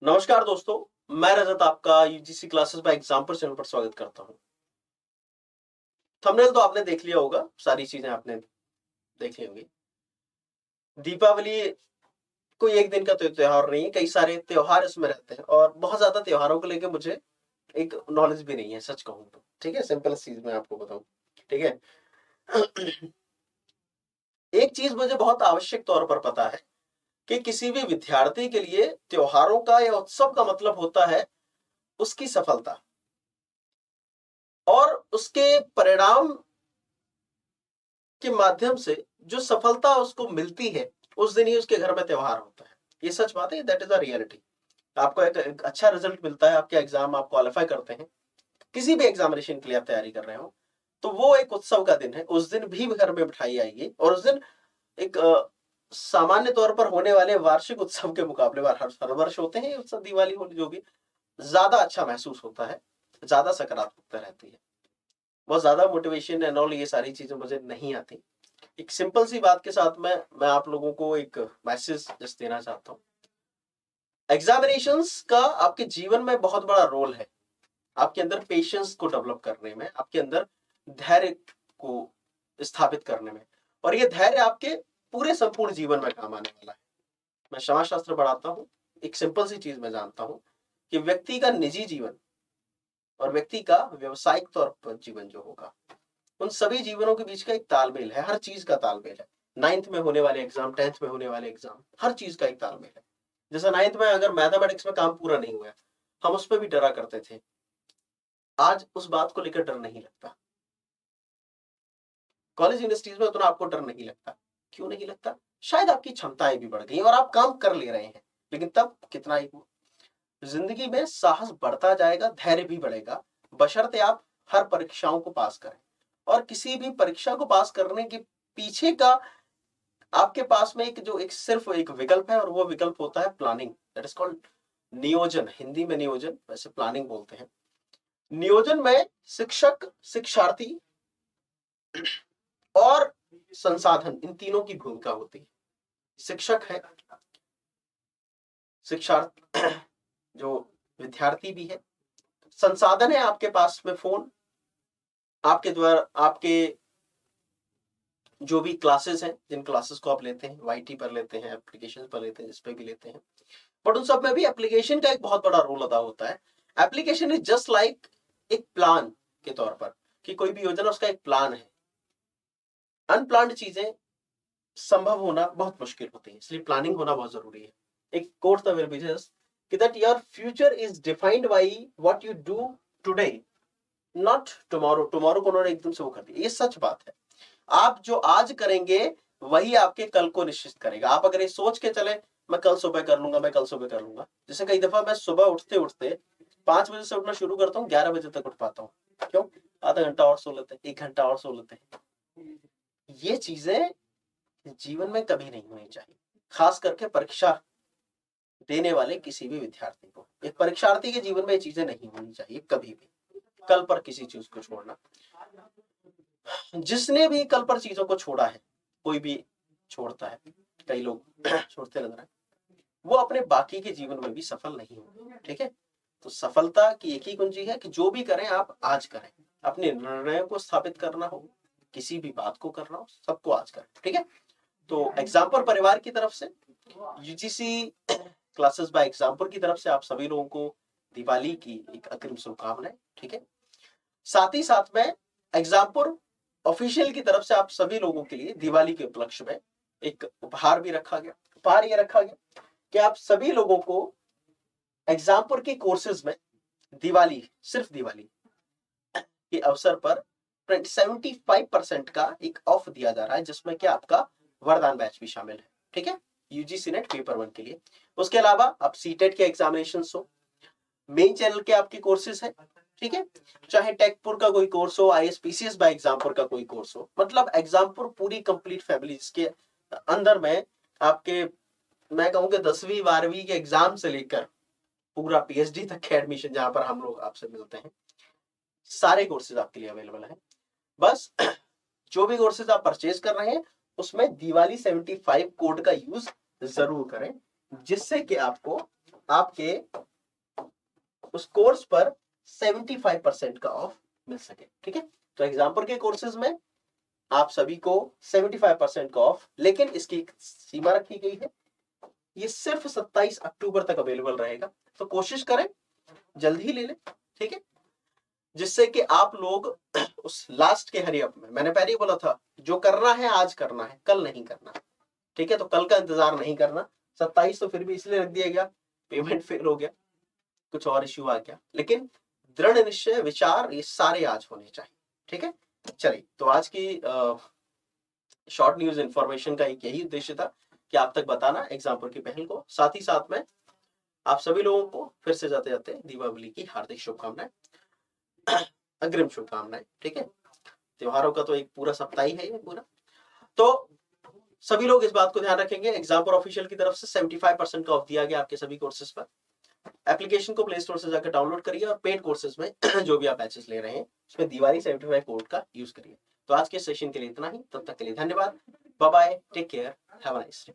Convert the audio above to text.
नमस्कार दोस्तों, मैं रजत आपका UGC classes by example channel पर स्वागत करता हूं। थंबनेल तो आपने देख लिया होगा, सारी चीजें आपने देख ली होंगी। दीपावली कोई एक दिन का तो त्योहार नहीं है, कई सारे त्योहार इसमें रहते हैं और बहुत ज्यादा त्योहारों को लेकर मुझे एक नॉलेज भी नहीं है, सच कहूं तो। ठीक है, सिंपल चीज मैं आपको बताऊं। ठीक है। एक चीज मुझे बहुत आवश्यक तौर पर पता है कि किसी भी विद्यार्थी के लिए त्योहारों का या उत्सव का मतलब होता है उसकी सफलता और उसके परिणाम के माध्यम से जो सफलता उसको मिलती है, उस दिन ही उसके घर में त्योहार होता है। ये सच बात है, दैट इज द रियलिटी। आपको एक अच्छा रिजल्ट मिलता है, आपके एग्जाम आप क्वालिफाई करते हैं, किसी भी एग्जामिनेशन के लिए आप तैयारी कर रहे हो, तो वो एक उत्सव का दिन है। उस दिन भी घर में मिठाई आएगी और उस दिन एक सामान्य तौर पर होने वाले वार्षिक उत्सव के मुकाबले हर वर्ष होते हैं उत्सव, दिवाली होली जो भी, ज्यादा अच्छा महसूस होता है, ज्यादा सकारात्मकता रहती है। बहुत ज्यादा मोटिवेशन एंड ऑल ये सारी चीजें मुझे नहीं आती। एक सिंपल सी बात के साथ में मैं आप लोगों को एक मैसेज जस्ट देना चाहता हूँ। एग्जामिनेशंस का आपके जीवन में बहुत बड़ा रोल है, आपके अंदर पेशेंस को डेवलप करने में, आपके अंदर धैर्य को स्थापित करने में, और ये धैर्य आपके पूरे संपूर्ण जीवन में काम आने वाला है। मैं समाज शास्त्र पढ़ाता हूँ, एक सिंपल सी चीज मैं जानता हूँ कि व्यक्ति का निजी जीवन और व्यक्ति का व्यवसायिक तौर पर जीवन जो होगा, उन सभी जीवनों के बीच का एक तालमेल है, हर चीज का तालमेल है। नाइन्थ में होने वाले एग्जाम, टेंथ में होने वाले एग्जाम, हर चीज का एक तालमेल है। जैसे नाइन्थ में अगर मैथमेटिक्स में काम पूरा नहीं हुआ, हम उस पर भी डरा करते थे, आज उस बात को लेकर डर नहीं लगता। कॉलेज यूनिवर्सिटीज में उतना आपको डर नहीं लगता। क्यों नहीं लगता? शायद आपकी क्षमताएं भी बढ़ गई और आप काम कर ले रहे हैं, लेकिन तब कितना ही हुआ। जिंदगी में साहस बढ़ता जाएगा, धैर्य भी बढ़ेगा, बशर्ते आप हर परीक्षाओं को पास करें। और किसी भी परीक्षा को पास करने के पीछे का आपके पास में एक सिर्फ एक विकल्प है, और वो विकल्प होता है प्लानिंग। दैट इज कॉल्ड नियोजन, हिंदी में नियोजन, वैसे प्लानिंग बोलते हैं। नियोजन में शिक्षक, शिक्षार्थी और संसाधन, इन तीनों की भूमिका होती है। शिक्षक है, शिक्षार्थी जो विद्यार्थी भी है, संसाधन है आपके पास में फोन, आपके द्वारा आपके जो भी क्लासेस हैं, जिन क्लासेस को आप लेते हैं, वाईटी पर लेते हैं, एप्लीकेशन पर लेते हैं, जिस पे भी लेते हैं, बट उन सब में भी एप्लीकेशन का एक बहुत बड़ा रोल अदा होता है। एप्लीकेशन इज जस्ट लाइक एक प्लान के तौर पर, कि कोई भी योजना उसका एक प्लान है। अनप्लान्ड चीजें संभव होना बहुत मुश्किल होती है, इसलिए प्लानिंग होना बहुत जरूरी है। एक कोट था मेरे पीछे कि that your future is defined by what you do today, not tomorrow. Tomorrow को उन्होंने एकदम से वो कर दिया, ये सच बात है। आप जो आज करेंगे वही आपके कल को निश्चित करेगा। आप अगर ये सोच के चले मैं कल सुबह कर लूंगा, मैं कल सुबह कर लूंगा, जैसे कई दफा मैं सुबह उठते उठते 5 बजे से उठना शुरू करता हूँ, 11 बजे तक उठ पाता हूँ। क्यों? आधा घंटा और सो लेते हैं, 1 घंटा और सो लेते हैं। ये चीजें जीवन में कभी नहीं होनी चाहिए, खास करके परीक्षा देने वाले किसी भी विद्यार्थी को। एक परीक्षार्थी के जीवन में ये चीजें नहीं होनी चाहिए कभी भी, कल पर किसी चीज को छोड़ना। जिसने भी कल पर चीजों को छोड़ा है, कोई भी छोड़ता है, कई लोग छोड़ते नजर आए, वो अपने बाकी के जीवन में भी सफल नहीं होंगे। ठीक है, तो सफलता की एक ही कुंजी है कि जो भी करें आप आज करें। अपने निर्णयों को स्थापित करना हो, किसी भी बात को करना हो, सबको आज करें। ठीक है, तो एग्जाम्पल परिवार की तरफ से, यूजीसी क्लासेस बाय एग्जाम्पल की तरफ से आप सभी लोगों को दिवाली की एक अग्रिम शुभकामनाएं। ठीक है, साथ ही साथ में एग्जाम्पल ऑफिशियल की तरफ से आप सभी लोगों के लिए दिवाली के उपलक्ष्य में एक उपहार भी रखा गया। उपहार ये रखा गया कि आप सभी लोगों को एग्जाम्पल के कोर्सेज में दिवाली, सिर्फ दिवाली के अवसर पर 75% का एक ऑफ दिया जा रहा है, जिसमें कि आपका वरदान बैच भी शामिल है। ठीक है, यूजीसी नेट पेपर 1 के लिए। उसके अलावा आप सीटेट के एग्जामिनेशन हो, मेन चैनल के आपके कोर्सेज है। ठीक है, चाहे टेकपुर का कोई कोर्स हो, आईएसपीसीएस बाय एग्जाम्पुर का कोई कोर्स हो, मतलब एग्जाम्पुर पूरी कंप्लीट फैमिली, जिसके अंदर में आपके, मैं कहूँ कि 10वीं 12वीं के एग्जाम से लेकर पूरा पीएचडी तक के एडमिशन, जहां पर हम लोग आपसे मिलते हैं, सारे कोर्सेज आपके लिए अवेलेबल है। बस जो भी कोर्सेज आप परचेज कर रहे हैं, उसमें दिवाली 75 कोड का यूज जरूर करें, जिससे कि आपको आपके उस कोर्स पर 75% का ऑफ मिल सके। ठीक है, तो एग्जाम्पल के कोर्सेज में आप सभी को 75% का ऑफ, लेकिन इसकी एक सीमा रखी गई है, ये सिर्फ 27 अक्टूबर तक अवेलेबल रहेगा। तो कोशिश करें जल्दी ही ले लें, ठीक है, जिससे कि आप लोग उस लास्ट के हरी अप में, मैंने पहले ही बोला था जो करना है आज करना है, कल नहीं करना। ठीक है, तो कल का इंतजार नहीं करना। 27 तो फिर भी इसलिए रख दिया गया, पेमेंट फेल हो गया, कुछ और इश्यू आ गया, लेकिन दृढ़ निश्चय विचार ये सारे आज होने चाहिए। ठीक है, चलिए, तो आज की शॉर्ट न्यूज इंफॉर्मेशन का एक यही उद्देश्य था कि आप तक बताना एग्जाम्पल की पहल को। साथ ही साथ में आप सभी लोगों को फिर से जाते जाते दीपावली की हार्दिक शुभकामनाएं, अग्रिम शुभकामनाएं। ठीक है, त्योहारों का तो एक पूरा सप्ताह ही है ये पूरा, तो सभी लोग इस बात को ध्यान रखेंगे। एग्जाम्पल ऑफिशियल की तरफ से 75% का ऑफ दिया गया आपके सभी कोर्सेज पर। एप्लीकेशन को प्ले स्टोर से जाकर डाउनलोड करिए और पेड कोर्सेज में जो भी आप बैचेस ले रहे हैं उसमें दिवाली 75 कोड का यूज करिए। तो आज के सेशन के लिए इतना ही, तब तक के लिए धन्यवाद, bye bye, take care, have a nice day.